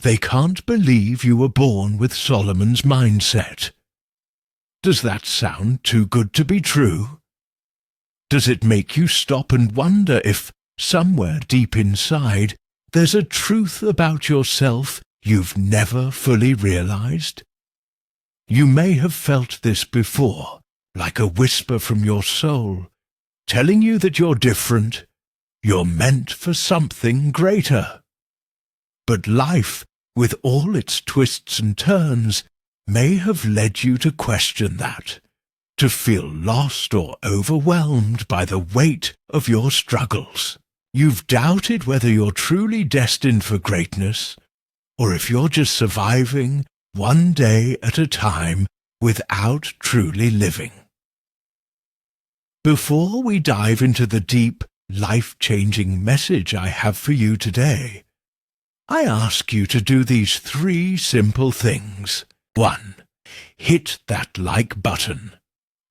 They can't believe you were born with Solomon's mindset. Does that sound too good to be true? Does it make you stop and wonder if, somewhere deep inside, there's a truth about yourself you've never fully realized? You may have felt this before, like a whisper from your soul, telling you that you're different, you're meant for something greater. But life, with all its twists and turns, may have led you to question that, to feel lost or overwhelmed by the weight of your struggles. You've doubted whether you're truly destined for greatness, or if you're just surviving one day at a time without truly living. Before we dive into the deep, life-changing message I have for you today, I ask you to do these 3 simple things. 1. Hit that like button.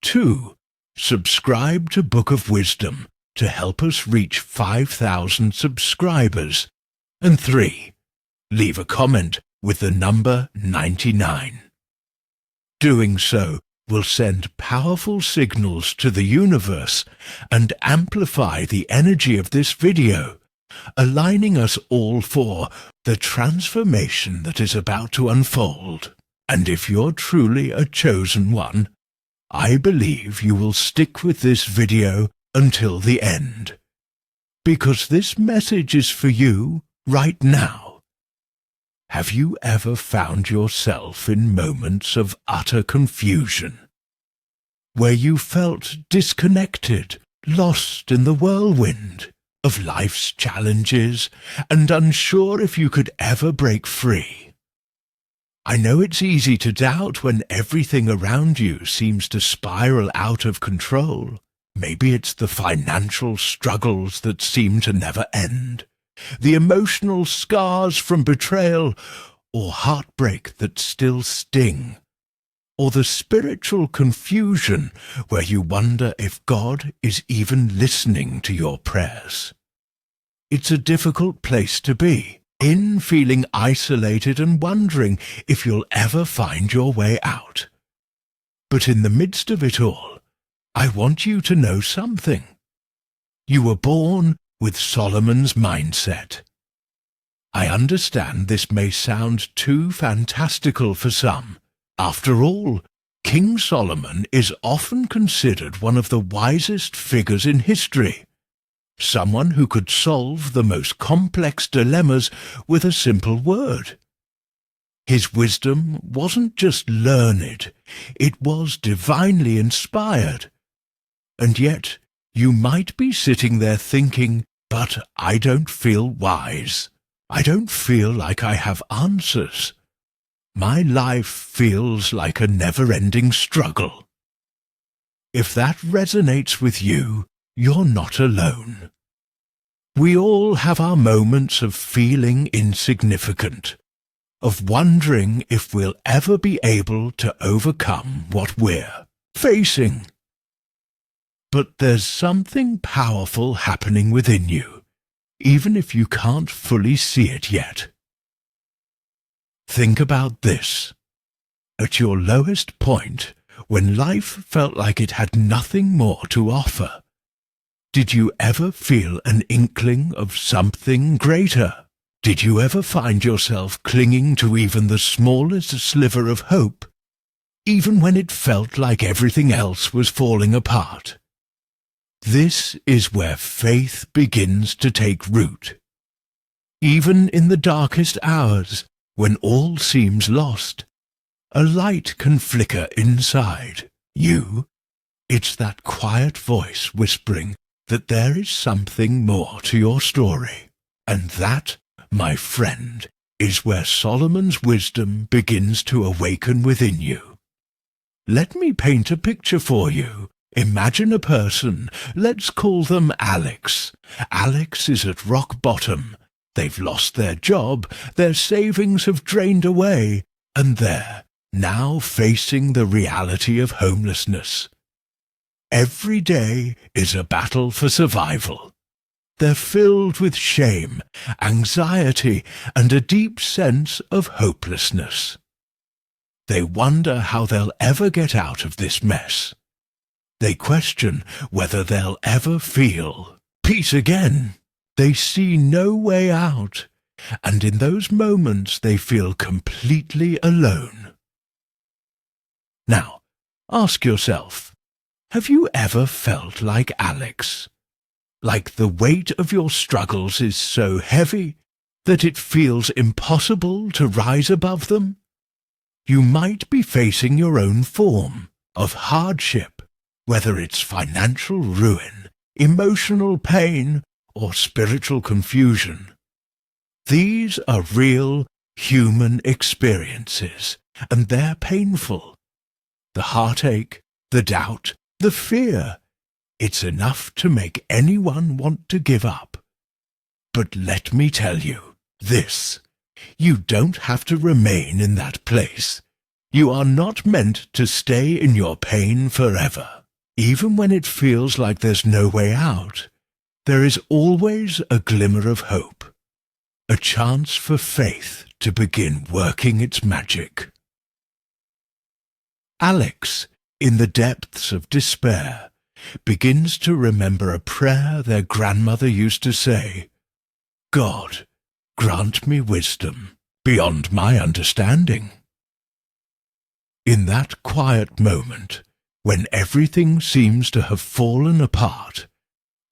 2. Subscribe to Book of Wisdom to help us reach 5,000 subscribers. And 3. Leave a comment with the number 99. Doing so will send powerful signals to the universe and amplify the energy of this video, aligning us all for the transformation that is about to unfold. And if you're truly a chosen one, I believe you will stick with this video until the end, because this message is for you right now. Have you ever found yourself in moments of utter confusion, where you felt disconnected, lost in the whirlwind of life's challenges, and unsure if you could ever break free? I know it's easy to doubt when everything around you seems to spiral out of control. Maybe it's the financial struggles that seem to never end, the emotional scars from betrayal or heartbreak that still sting, or the spiritual confusion where you wonder if God is even listening to your prayers. It's a difficult place to be, in feeling isolated and wondering if you'll ever find your way out. But in the midst of it all, I want you to know something. You were born with Solomon's mindset. I understand this may sound too fantastical for some. After all, King Solomon is often considered one of the wisest figures in history, someone who could solve the most complex dilemmas with a simple word. His wisdom wasn't just learned, it was divinely inspired. And yet, you might be sitting there thinking, but I don't feel wise. I don't feel like I have answers. My life feels like a never-ending struggle. If that resonates with you, you're not alone. We all have our moments of feeling insignificant, of wondering if we'll ever be able to overcome what we're facing. But there's something powerful happening within you, even if you can't fully see it yet. Think about this. At your lowest point, when life felt like it had nothing more to offer, did you ever feel an inkling of something greater? Did you ever find yourself clinging to even the smallest sliver of hope, even when it felt like everything else was falling apart? This is where faith begins to take root. Even in the darkest hours, when all seems lost, a light can flicker inside you. It's that quiet voice whispering that there is something more to your story. And that, my friend, is where Solomon's wisdom begins to awaken within you. Let me paint a picture for you. Imagine a person, let's call them Alex. Alex is at rock bottom. They've lost their job, their savings have drained away, and they're now facing the reality of homelessness. Every day is a battle for survival. They're filled with shame, anxiety, and a deep sense of hopelessness. They wonder how they'll ever get out of this mess. They question whether they'll ever feel peace again. They see no way out, and in those moments they feel completely alone. Now, ask yourself, have you ever felt like Alex? Like the weight of your struggles is so heavy that it feels impossible to rise above them? You might be facing your own form of hardship, whether it's financial ruin, emotional pain, or spiritual confusion. These are real human experiences, and they're painful. The heartache, the doubt, the fear, it's enough to make anyone want to give up. But let me tell you this. You don't have to remain in that place. You are not meant to stay in your pain forever. Even when it feels like there's no way out, there is always a glimmer of hope, a chance for faith to begin working its magic. Alex, in the depths of despair, begins to remember a prayer their grandmother used to say, "God, grant me wisdom beyond my understanding." In that quiet moment, when everything seems to have fallen apart,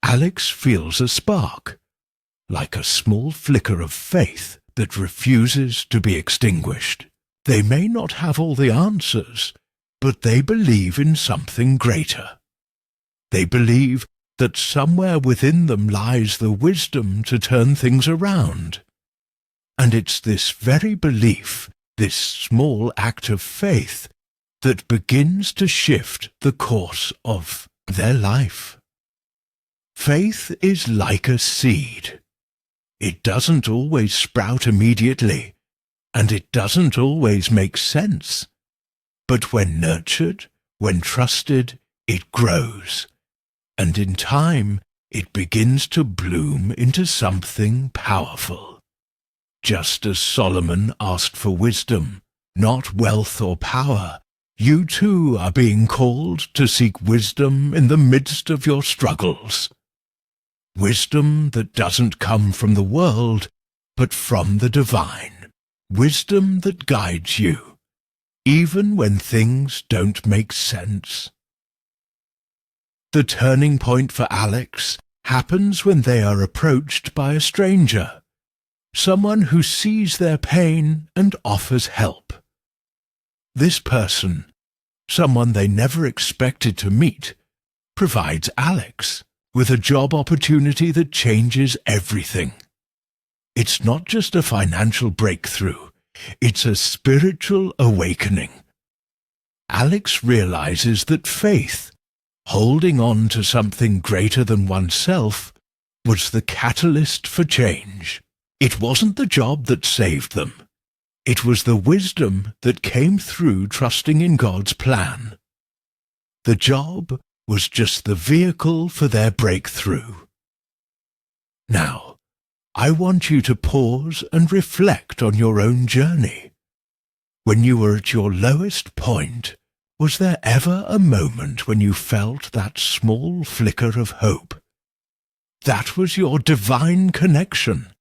Alex feels a spark, like a small flicker of faith that refuses to be extinguished. They may not have all the answers, but they believe in something greater. They believe that somewhere within them lies the wisdom to turn things around. And it's this very belief, this small act of faith, that begins to shift the course of their life. Faith is like a seed. It doesn't always sprout immediately, and it doesn't always make sense. But when nurtured, when trusted, it grows, and in time it begins to bloom into something powerful. Just as Solomon asked for wisdom, not wealth or power, you too are being called to seek wisdom in the midst of your struggles. Wisdom that doesn't come from the world, but from the divine. Wisdom that guides you, even when things don't make sense. The turning point for Alex happens when they are approached by a stranger, someone who sees their pain and offers help. This person, someone they never expected to meet, provides Alex with a job opportunity that changes everything. It's not just a financial breakthrough, it's a spiritual awakening. Alex realizes that faith, holding on to something greater than oneself, was the catalyst for change. It wasn't the job that saved them. It was the wisdom that came through trusting in God's plan. The job was just the vehicle for their breakthrough. Now, I want you to pause and reflect on your own journey. When you were at your lowest point, was there ever a moment when you felt that small flicker of hope? That was your divine connection,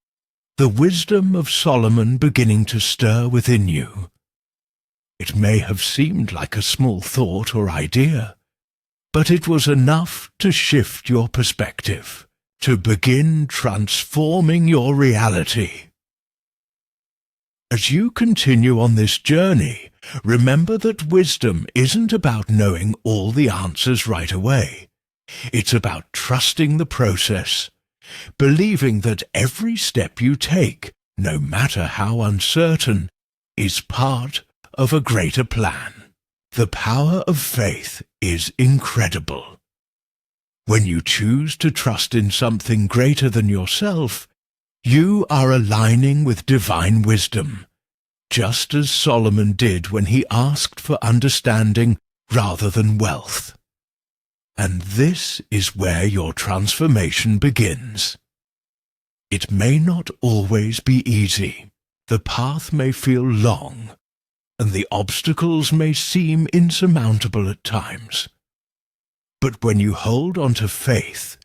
the wisdom of Solomon beginning to stir within you. It may have seemed like a small thought or idea, but it was enough to shift your perspective, to begin transforming your reality. As you continue on this journey, remember that wisdom isn't about knowing all the answers right away. It's about trusting the process, believing that every step you take, no matter how uncertain, is part of a greater plan. The power of faith is incredible. When you choose to trust in something greater than yourself, you are aligning with divine wisdom, just as Solomon did when he asked for understanding rather than wealth. And this is where your transformation begins. It may not always be easy. The path may feel long, and the obstacles may seem insurmountable at times. But when you hold on to faith,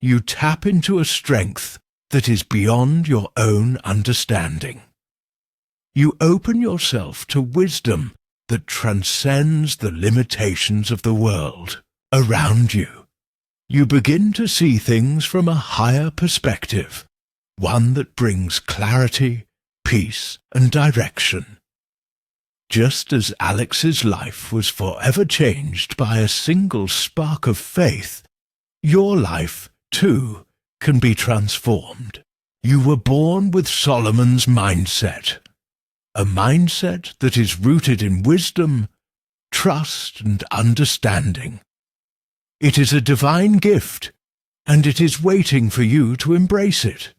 you tap into a strength that is beyond your own understanding. You open yourself to wisdom that transcends the limitations of the world around you. You begin to see things from a higher perspective, one that brings clarity, peace, and direction. Just as Alex's life was forever changed by a single spark of faith, your life, too, can be transformed. You were born with Solomon's mindset, a mindset that is rooted in wisdom, trust, and understanding. It is a divine gift, and it is waiting for you to embrace it.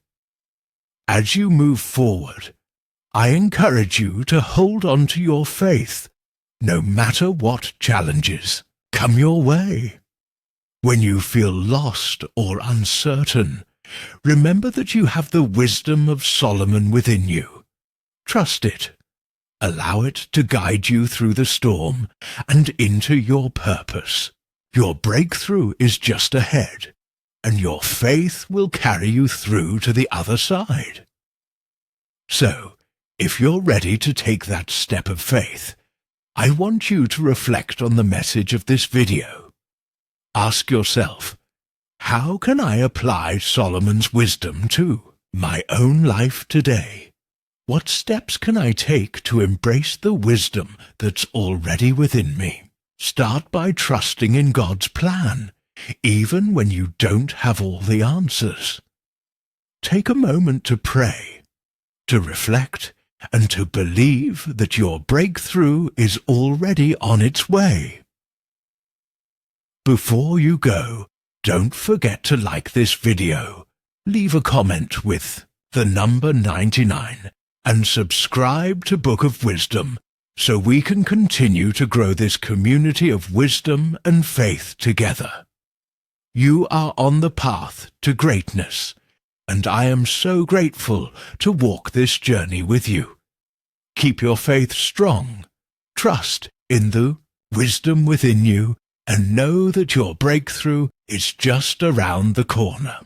As you move forward, I encourage you to hold on to your faith, no matter what challenges come your way. When you feel lost or uncertain, remember that you have the wisdom of Solomon within you. Trust it. Allow it to guide you through the storm and into your purpose. Your breakthrough is just ahead, and your faith will carry you through to the other side. So, if you're ready to take that step of faith, I want you to reflect on the message of this video. Ask yourself, how can I apply Solomon's wisdom to my own life today? What steps can I take to embrace the wisdom that's already within me? Start by trusting in God's plan, even when you don't have all the answers. Take a moment to pray, to reflect, and to believe that your breakthrough is already on its way. Before you go, don't forget to like this video, leave a comment with the number 99, and subscribe to Book of Wisdom so we can continue to grow this community of wisdom and faith together. You are on the path to greatness, and I am so grateful to walk this journey with you. Keep your faith strong, trust in the wisdom within you, and know that your breakthrough is just around the corner.